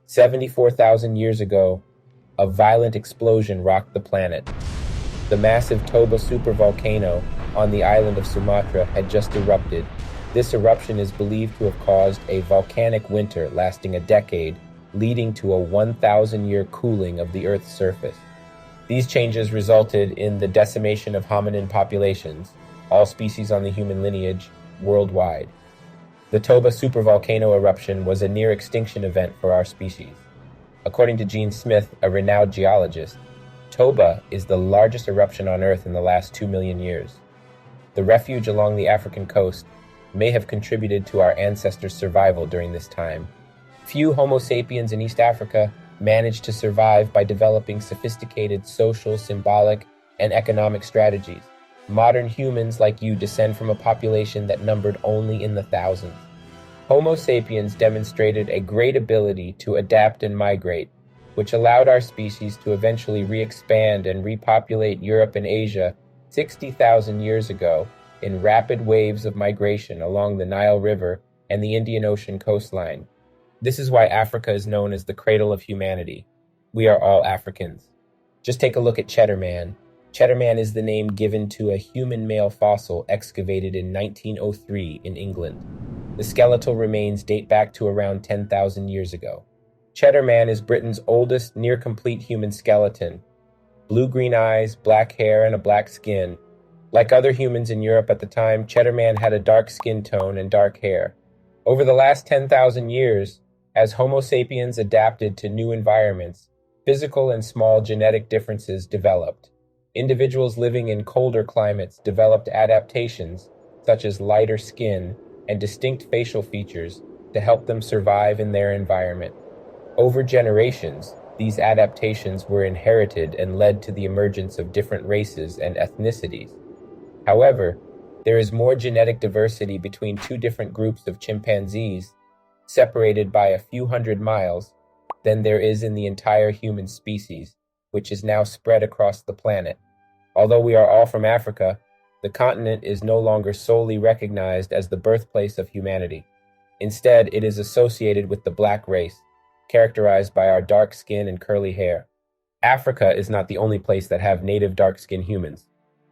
74,000 years ago, a violent explosion rocked the planet. The massive Toba supervolcano on the island of Sumatra had just erupted. This eruption is believed to have caused a volcanic winter lasting a decade, leading to a 1,000-year cooling of the Earth's surface. These changes resulted in the decimation of hominin populations, all species on the human lineage, worldwide. The Toba supervolcano eruption was a near-extinction event for our species. According to Gene Smith, a renowned geologist, Toba is the largest eruption on Earth in the last 2 million years. The refuge along the African coast may have contributed to our ancestors' survival during this time. Few Homo sapiens in East Africa managed to survive by developing sophisticated social, symbolic, and economic strategies. Modern humans like you descend from a population that numbered only in the thousands. Homo sapiens demonstrated a great ability to adapt and migrate, which allowed our species to eventually re-expand and repopulate Europe and Asia 60,000 years ago in rapid waves of migration along the Nile River and the Indian Ocean coastline. This is why Africa is known as the cradle of humanity. We are all Africans. Just take a look at Cheddar Man. Cheddar Man is the name given to a human male fossil excavated in 1903 in England. The skeletal remains date back to around 10,000 years ago. Cheddar Man is Britain's oldest near-complete human skeleton. Blue-green eyes, black hair, and a black skin. Like other humans in Europe at the time, Cheddar Man had a dark skin tone and dark hair. Over the last 10,000 years, as Homo sapiens adapted to new environments, physical and small genetic differences developed. Individuals living in colder climates developed adaptations, such as lighter skin and distinct facial features, to help them survive in their environment. Over generations, these adaptations were inherited and led to the emergence of different races and ethnicities. However, there is more genetic diversity between two different groups of chimpanzees, separated by a few hundred miles, than there is in the entire human species, which is now spread across the planet. Although we are all from Africa, the continent is no longer solely recognized as the birthplace of humanity. Instead, it is associated with the black race, characterized by our dark skin and curly hair. Africa is not the only place that have native dark-skinned humans.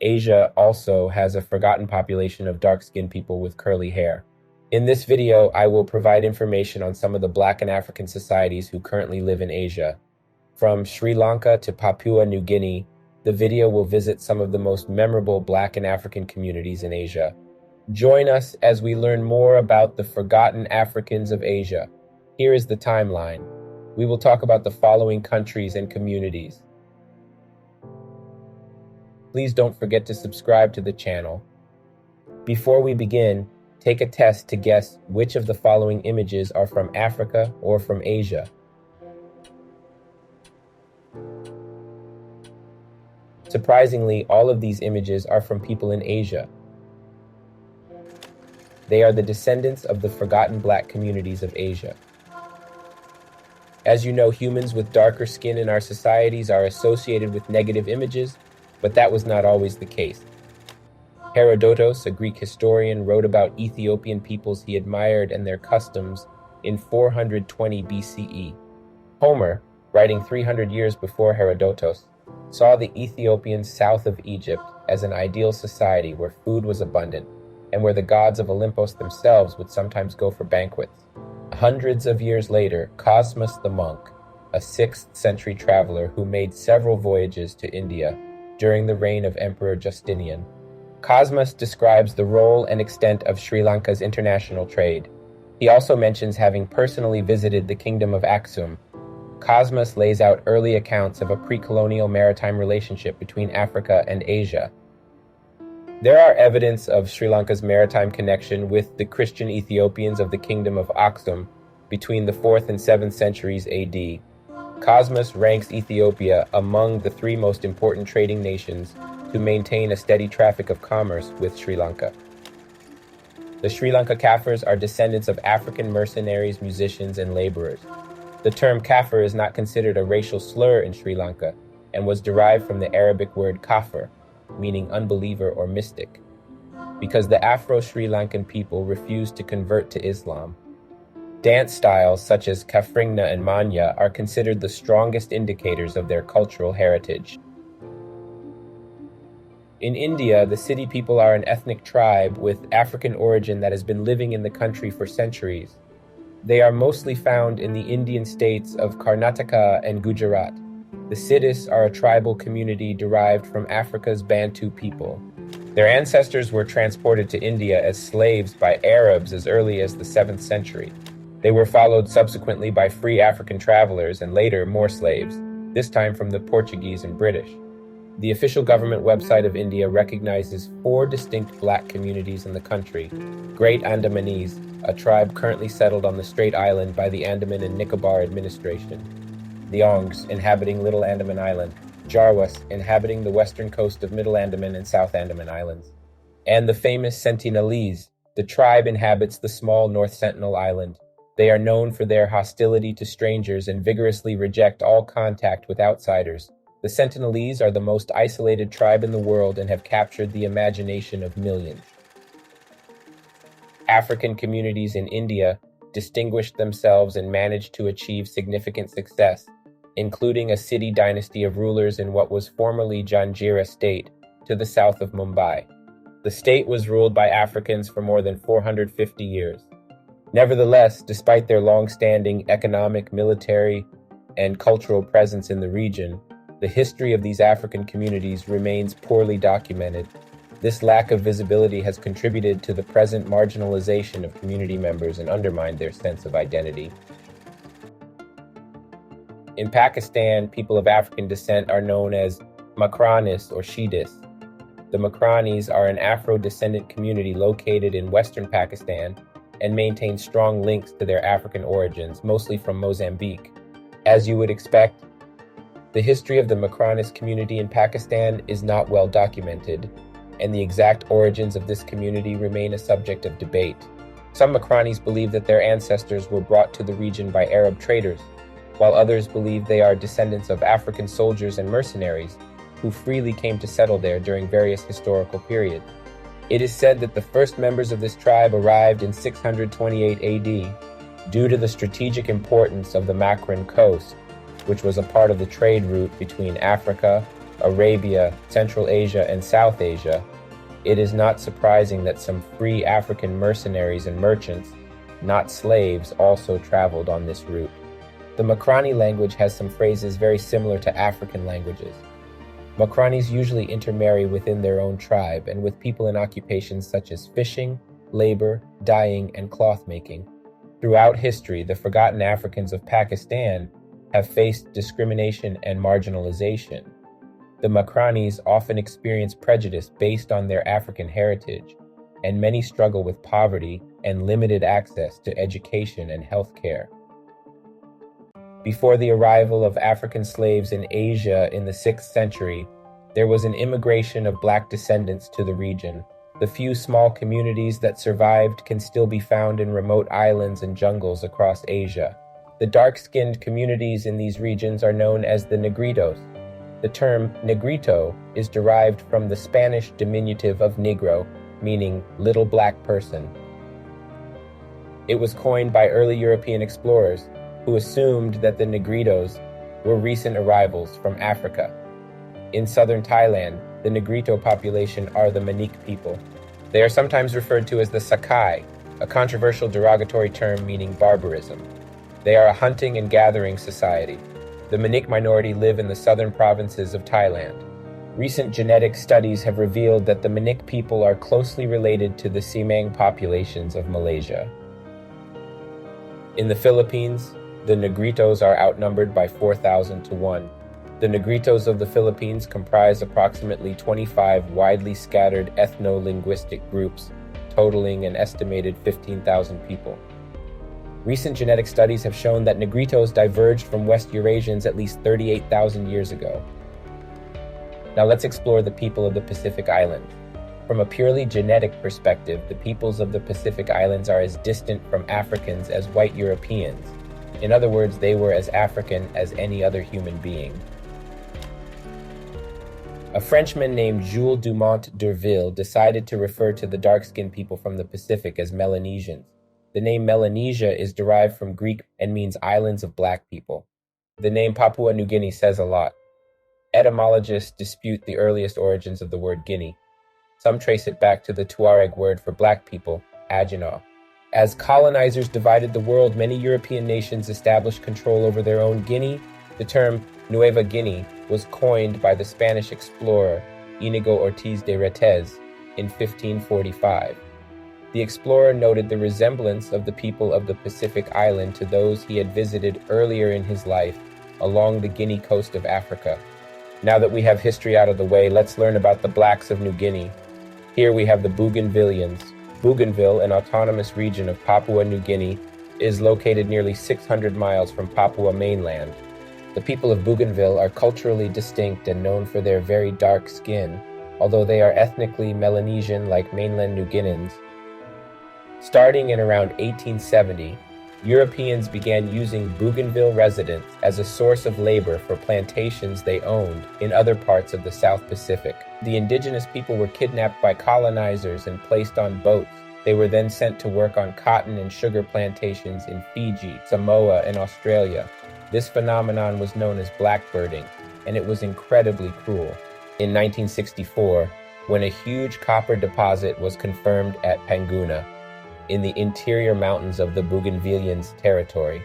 Asia also has a forgotten population of dark-skinned people with curly hair. In this video, I will provide information on some of the Black and African societies who currently live in Asia. From Sri Lanka to Papua New Guinea, the video will visit some of the most memorable Black and African communities in Asia. Join us as we learn more about the forgotten Africans of Asia. Here is the timeline. We will talk about the following countries and communities. Please don't forget to subscribe to the channel. Before we begin, take a test to guess which of the following images are from Africa or from Asia. Surprisingly, all of these images are from people in Asia. They are the descendants of the forgotten Black communities of Asia. As you know, humans with darker skin in our societies are associated with negative images, but that was not always the case. Herodotus, a Greek historian, wrote about Ethiopian peoples he admired and their customs in 420 BCE. Homer, writing 300 years before Herodotus, saw the Ethiopians south of Egypt as an ideal society where food was abundant and where the gods of Olympus themselves would sometimes go for banquets. Hundreds of years later, Cosmas the monk, a 6th century traveler who made several voyages to India during the reign of Emperor Justinian, Cosmas describes the role and extent of Sri Lanka's international trade. He also mentions having personally visited the kingdom of Aksum. Cosmas lays out early accounts of a pre-colonial maritime relationship between Africa and Asia. There are evidence of Sri Lanka's maritime connection with the Christian Ethiopians of the kingdom of Aksum between the 4th and 7th centuries AD. Cosmas ranks Ethiopia among the 3 most important trading nations to maintain a steady traffic of commerce with Sri Lanka. The Sri Lanka Kafirs are descendants of African mercenaries, musicians, and laborers. The term Kafir is not considered a racial slur in Sri Lanka and was derived from the Arabic word kafir, meaning unbeliever or mystic, because the Afro-Sri Lankan people refused to convert to Islam. Dance styles such as Kafringna and Manya are considered the strongest indicators of their cultural heritage. In India, the Siddi people are an ethnic tribe with African origin that has been living in the country for centuries. They are mostly found in the Indian states of Karnataka and Gujarat. The Siddis are a tribal community derived from Africa's Bantu people. Their ancestors were transported to India as slaves by Arabs as early as the 7th century. They were followed subsequently by free African travelers and later more slaves, this time from the Portuguese and British. The official government website of India recognizes 4 distinct black communities in the country: Great Andamanese, a tribe currently settled on the Strait Island by the Andaman and Nicobar administration; the Ongs, inhabiting Little Andaman Island; Jarwas, inhabiting the western coast of Middle Andaman and South Andaman Islands; and the famous Sentinelese. The tribe inhabits the small North Sentinel Island. They are known for their hostility to strangers and vigorously reject all contact with outsiders. The Sentinelese are the most isolated tribe in the world and have captured the imagination of millions. African communities in India distinguished themselves and managed to achieve significant success, including a Siddi dynasty of rulers in what was formerly Janjira state, to the south of Mumbai. The state was ruled by Africans for more than 450 years. Nevertheless, despite their long-standing economic, military, and cultural presence in the region, the history of these African communities remains poorly documented. This lack of visibility has contributed to the present marginalization of community members and undermined their sense of identity. In Pakistan, people of African descent are known as Makranis or Shiddis. The Makranis are an Afro-descendant community located in western Pakistan and maintain strong links to their African origins, mostly from Mozambique. As you would expect, the history of the Makranis community in Pakistan is not well documented, and the exact origins of this community remain a subject of debate. Some Makranis believe that their ancestors were brought to the region by Arab traders, while others believe they are descendants of African soldiers and mercenaries who freely came to settle there during various historical periods. It is said that the first members of this tribe arrived in 628 AD due to the strategic importance of the Makran coast, which was a part of the trade route between Africa, Arabia, Central Asia, and South Asia. It is not surprising that some free African mercenaries and merchants, not slaves, also traveled on this route. The Makrani language has some phrases very similar to African languages. Makranis usually intermarry within their own tribe and with people in occupations such as fishing, labor, dyeing, and cloth making. Throughout history, the forgotten Africans of Pakistan have faced discrimination and marginalization. The Makranis often experience prejudice based on their African heritage, and many struggle with poverty and limited access to education and health care. Before the arrival of African slaves in Asia in the 6th century, there was an immigration of black descendants to the region. The few small communities that survived can still be found in remote islands and jungles across Asia. The dark-skinned communities in these regions are known as the Negritos. The term negrito is derived from the Spanish diminutive of negro, meaning little black person. It was coined by early European explorers, who assumed that the Negritos were recent arrivals from Africa. In southern Thailand, the Negrito population are the Manik people. They are sometimes referred to as the Sakai, a controversial derogatory term meaning barbarism. They are a hunting and gathering society. The Manik minority live in the southern provinces of Thailand. Recent genetic studies have revealed that the Manik people are closely related to the Semang populations of Malaysia. In the Philippines, the Negritos are outnumbered by 4,000 to 1. The Negritos of the Philippines comprise approximately 25 widely scattered ethno-linguistic groups, totaling an estimated 15,000 people. Recent genetic studies have shown that Negritos diverged from West Eurasians at least 38,000 years ago. Now let's explore the people of the Pacific Islands. From a purely genetic perspective, the peoples of the Pacific Islands are as distant from Africans as white Europeans. In other words, they were as African as any other human being. A Frenchman named Jules Dumont d'Urville decided to refer to the dark-skinned people from the Pacific as Melanesians. The name Melanesia is derived from Greek and means islands of black people. The name Papua New Guinea says a lot. Etymologists dispute the earliest origins of the word Guinea. Some trace it back to the Tuareg word for black people, Aginaw. As colonizers divided the world, many European nations established control over their own Guinea. The term Nueva Guinea was coined by the Spanish explorer Inigo Ortiz de Retez in 1545. The explorer noted the resemblance of the people of the Pacific island to those he had visited earlier in his life along the Guinea coast of Africa. Now that we have history out of the way, let's learn about the blacks of New Guinea. Here we have the Bougainvillians. Bougainville, an autonomous region of Papua New Guinea, is located nearly 600 miles from Papua mainland. The people of Bougainville are culturally distinct and known for their very dark skin, although they are ethnically Melanesian like mainland New Guineans. Starting in around 1870, Europeans began using Bougainville residents as a source of labor for plantations they owned in other parts of the South Pacific. The indigenous people were kidnapped by colonizers and placed on boats. They were then sent to work on cotton and sugar plantations in Fiji, Samoa, and Australia. This phenomenon was known as blackbirding, and it was incredibly cruel. In 1964, when a huge copper deposit was confirmed at Panguna, in the interior mountains of the Bougainvillians' territory,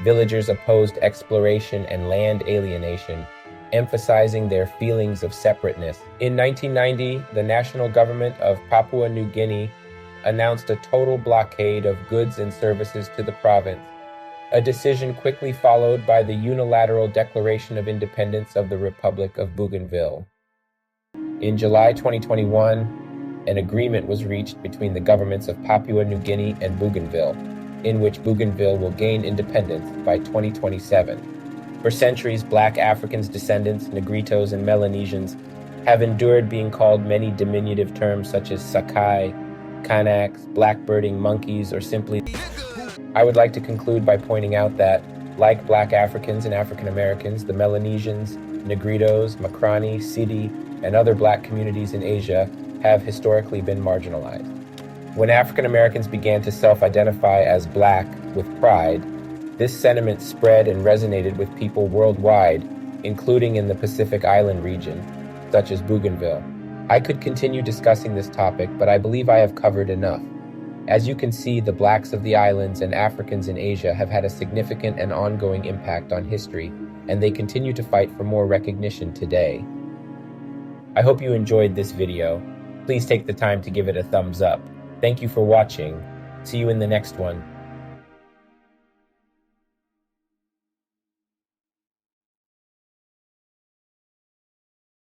villagers opposed exploration and land alienation, emphasizing their feelings of separateness. In 1990, the national government of Papua New Guinea announced a total blockade of goods and services to the province, a decision quickly followed by the unilateral declaration of independence of the Republic of Bougainville. In July 2021, an agreement was reached between the governments of Papua New Guinea and Bougainville, in which Bougainville will gain independence by 2027. For centuries, black Africans, descendants, Negritos, and Melanesians have endured being called many diminutive terms such as Sakai, Kanaks, blackbirding monkeys, or simply. I would like to conclude by pointing out that, like black Africans and African Americans, the Melanesians, Negritos, Makrani, Siddi, and other black communities in Asia have historically been marginalized. When African Americans began to self-identify as black with pride, this sentiment spread and resonated with people worldwide, including in the Pacific Island region, such as Bougainville. I could continue discussing this topic, but I believe I have covered enough. As you can see, the blacks of the islands and Africans in Asia have had a significant and ongoing impact on history, and they continue to fight for more recognition today. I hope you enjoyed this video. Please take the time to give it a thumbs up. Thank you for watching. See you in the next one.